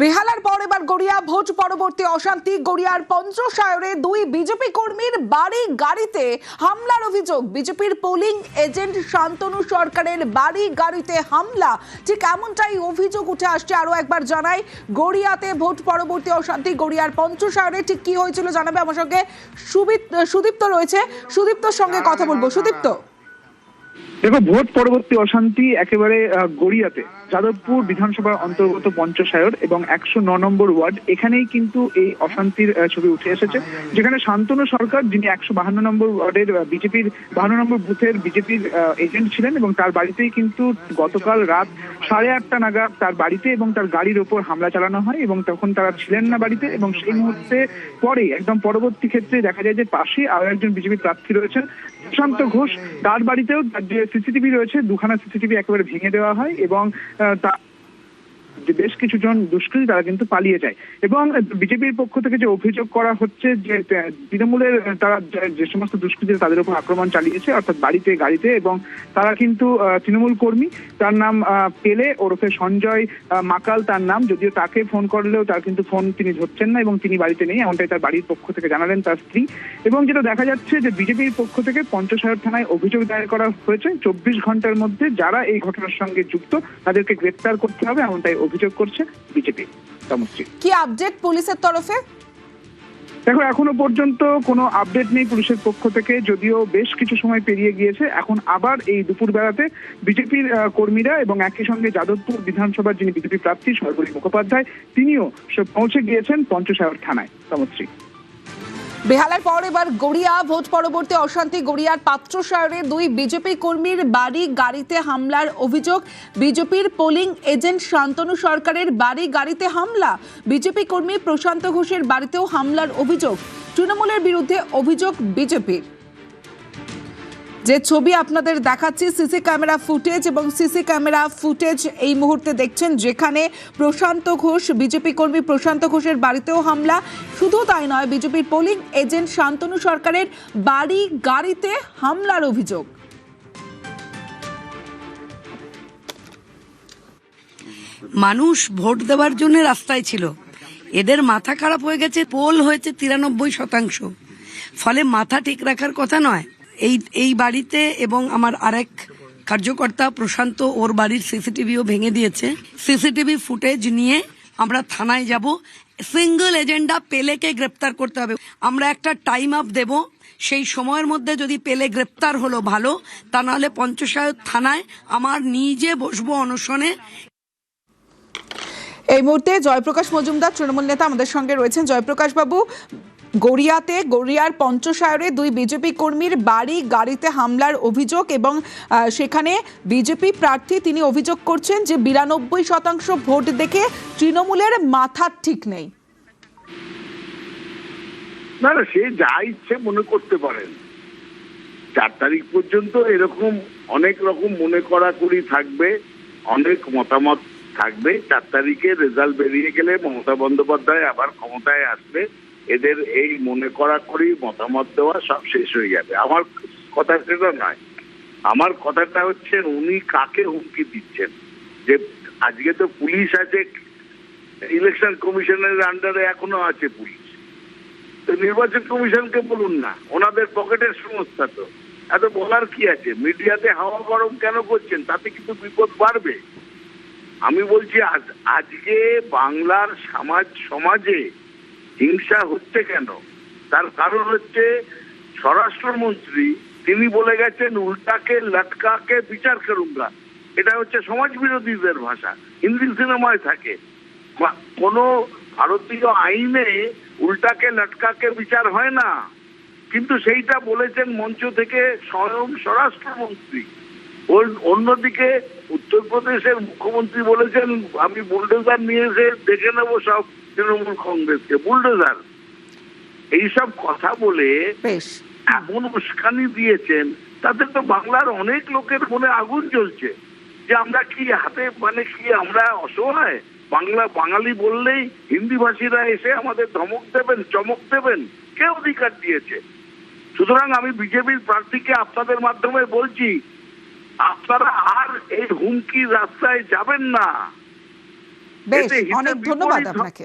বেহালার পর এবার গড়িয়া ভোট পরবর্তী অশান্তি। গড়িয়ার পঞ্চশায়রে দুই বিজেপি কর্মীর বাড়ি গাড়িতে হামলার অভিযোগ। বিজেপির পোলিং এজেন্ট শান্তনু সরকারের বাড়ি গাড়িতে হামলা, ঠিক এমনটাই অভিযোগ উঠে আসছে। আরো একবার জানাই, গড়িয়াতে ভোট পরবর্তী অশান্তি। গড়িয়ার পঞ্চশায়রে ঠিক কি হয়েছিল জানাবে আমার সঙ্গে সুদীপ্ত রয়েছে। সুদীপ্তর সঙ্গে কথা বলবো। সুদীপ্ত, দেখো, ভোট পরবর্তী অশান্তি একেবারে গড়িয়াতে, যাদবপুর বিধানসভার অন্তর্গত পঞ্চশায়র এবং 109 নম্বর ওয়ার্ড, এখানেই কিন্তু এই অশান্তির ছবি উঠে এসেছে। যেখানে শান্তনু সরকার, যিনি 152 নম্বর ওয়ার্ডের বিজেপির 52 নম্বর বুথের বিজেপির এজেন্ট ছিলেন, এবং তার বাড়িতেই কিন্তু গতকাল রাত 8:30 নাগাদ তার বাড়িতে এবং তার গাড়ির ওপর হামলা চালানো হয়। এবং তখন তারা ছিলেন না বাড়িতে, এবং সেই মুহূর্তে পরে একদম পরবর্তী ক্ষেত্রে দেখা যায় যে পাশে আরো একজন বিজেপি প্রার্থী রয়েছেন, প্রশান্ত ঘোষ, তার বাড়িতেও যে সিসিটিভি রয়েছে, দুখানা সিসিটিভি একেবারে ভেঙে দেওয়া হয় এবং বেশ কিছু জন দুষ্কৃতী তারা কিন্তু পালিয়ে যায়। এবং বিজেপির পক্ষ থেকে যে অভিযোগ করা হচ্ছে যে তৃণমূলের তারা যে সমস্ত দুষ্কৃতী তাদের উপর আক্রমণ চালিয়েছে, অর্থাৎ বাড়িতে গাড়িতে, এবং তারা কিন্তু তৃণমূল কর্মী। তার নাম পেলে ওরফে সঞ্জয় মাকাল তার নাম, যদিও তাকে ফোন করলেও তার কিন্তু ফোন তিনি ধরছেন না এবং তিনি বাড়িতে নেই, এমনটাই তার বাড়ির পক্ষ থেকে জানালেন তার স্ত্রী। এবং যেটা দেখা যাচ্ছে যে বিজেপির পক্ষ থেকে পঞ্চশায়র থানায় অভিযোগ দায়ের করা হয়েছে। 24 ঘন্টার মধ্যে যারা এই ঘটনার সঙ্গে যুক্ত তাদেরকে গ্রেপ্তার করতে হবে, এমনটাই অভিযোগ করছে বিজেপি। কি আপডেট পুলিশের তরফে? দেখো, এখনো পর্যন্ত কোনো আপডেট নেই পুলিশের পক্ষ থেকে, যদিও বেশ কিছু সময় পেরিয়ে গিয়েছে। এখন আবার এই দুপুর বেলাতে বিজেপির কর্মীরা এবং একই সঙ্গে যাদবপুর বিধানসভার যিনি বিজেপি প্রার্থী সর্বরী মুখোপাধ্যায়, তিনিও পৌঁছে গিয়েছেন পঞ্চশায়র থানায়। তমশ্রী, বেহালার পর এবার গড়িয়া ভোট পরবর্তী অশান্তি। গড়িয়ার পাত্রশায়রে দুই বিজেপি কর্মীর বাড়ি গাড়িতে হামলার অভিযোগ। বিজেপির পোলিং এজেন্ট শান্তনু সরকারের বাড়ি গাড়িতে হামলা। বিজেপি কর্মী প্রশান্ত ঘোষের বাড়িতেও হামলার অভিযোগ। তৃণমূলের বিরুদ্ধে অভিযোগ বিজেপির। যে ছবি আপনাদের দেখাচ্ছি সিসি ক্যামেরা ফুটেজ, এবং সিসি ক্যামেরা ফুটেজ এই মুহূর্তে দেখছেন, যেখানে প্রশান্ত ঘোষ, বিজেপি কর্মী প্রশান্ত ঘোষের বাড়িতেও হামলা। শুধু তাই নয়, বিজেপির পোলিং এজেন্ট শান্তনু সরকারের বাড়ি গাড়িতে হামলার অভিযোগ। মানুষ ভোট দেওয়ার জন্য রাস্তায় ছিল, এদের মাথা খারাপ হয়ে গেছে। পোল হয়েছে 93%, ফলে মাথা ঠিক রাখার কথা নয়। এই বাড়িতে এবং আমার আরেক কার্যকর্তা প্রশান্ত, ওর বাড়ির সিসিটিভিও ভেঙে দিয়েছে। সিসিটিভি ফুটেজ নিয়ে আমরা থানায় যাব। সিঙ্গল এজেন্ডা পেলেকে গ্রেপ্তার করতে হবে। আমরা একটা টাইম আপ দেব, সেই সময়ের মধ্যে যদি পেলে গ্রেপ্তার হলো ভালো, তা নাহলে পঞ্চশায়র থানায় আমার নিজে বসবো অনশনে। এই মুহূর্তে জয়প্রকাশ মজুমদার তৃণমূল নেতা আমাদের সঙ্গে রয়েছেন। জয়প্রকাশ বাবু, গড়িয়ার পঞ্চশায়রে দুই বিজেপি কর্মীর বাড়ি গাড়িতে হামলার অভিযোগ, এবং সেখানে বিজেপি প্রার্থী তিনি অভিযোগ করছেন যে 92% ভোট দেখে তৃণমূলের মাথা ঠিক নেই। না, সে যা ইচ্ছে মনে করতে পারেন। 4 তারিখ পর্যন্ত এরকম অনেক রকম মনে করাকরি থাকবে, অনেক মতামত থাকবে। 4 তারিখে রেজাল্ট বেরিয়ে গেলে মমতা বন্দ্যোপাধ্যায় আবার ক্ষমতায় আসবে, এদের এই মনে করা করি মতামত দেওয়া সব শেষ হয়ে যাবে। আমার কথা সেটা নয়। আমার কথাটা হচ্ছে উনি কাকে হুমকি দিচ্ছেন। যে আজকে তো পুলিশ আছে, ইলেকশন কমিশনের আন্ডারে এখনো আছে পুলিশ, তো নির্বাচন কমিশনকে বলুন না, ওনাদের পকেটের সংস্থা। তো এত বলার কি আছে? মিডিয়াতে হাওয়া গরম কেন করছেন? তাতে কিন্তু বিপদ বাড়বে। আমি বলছি আজকে বাংলার সমাজে হিংসা হচ্ছে কেন? তার কারণ হচ্ছে স্বরাষ্ট্রমন্ত্রী তিনি বলে গেছেন উল্টাকে লটকাকে বিচার করুঙ্গা। এটা হচ্ছে সমাজ বিরোধীদের ভাষা, হিন্দি সিনেমায় থাকে। কোন ভারতীয় আইনে উল্টাকে লটকাকে বিচার হয় না, কিন্তু সেইটা বলেছেন মঞ্চ থেকে স্বয়ং স্বরাষ্ট্রমন্ত্রী। অন্যদিকে উত্তরপ্রদেশের মুখ্যমন্ত্রী বলেছেন আমি বুলডোজার নিয়ে এসে দেখে নেবো সব তৃণমূল কংগ্রেসকে। বুলডোজার এইসব কথা বলে এমন উস্কানি দিয়েছেন, তাতে তো বাংলার অনেক লোকের মনে আগুন জ্বলছে যে আমরা কি হাতে কি আমরা অসহায়। বাঙালি বললেই হিন্দি ভাষীরা এসে আমাদের ধমক দেবেন, চমক দেবেন, কে অধিকার দিয়েছে? সুতরাং আমি বিজেপির প্রার্থীকে আপনাদের মাধ্যমে বলছি, আপনারা আর এই হুমকি রাস্তায় যাবেন না। বেশ এতে হিতে অনেক ধন্যবাদ বিপরীত আপনাকে।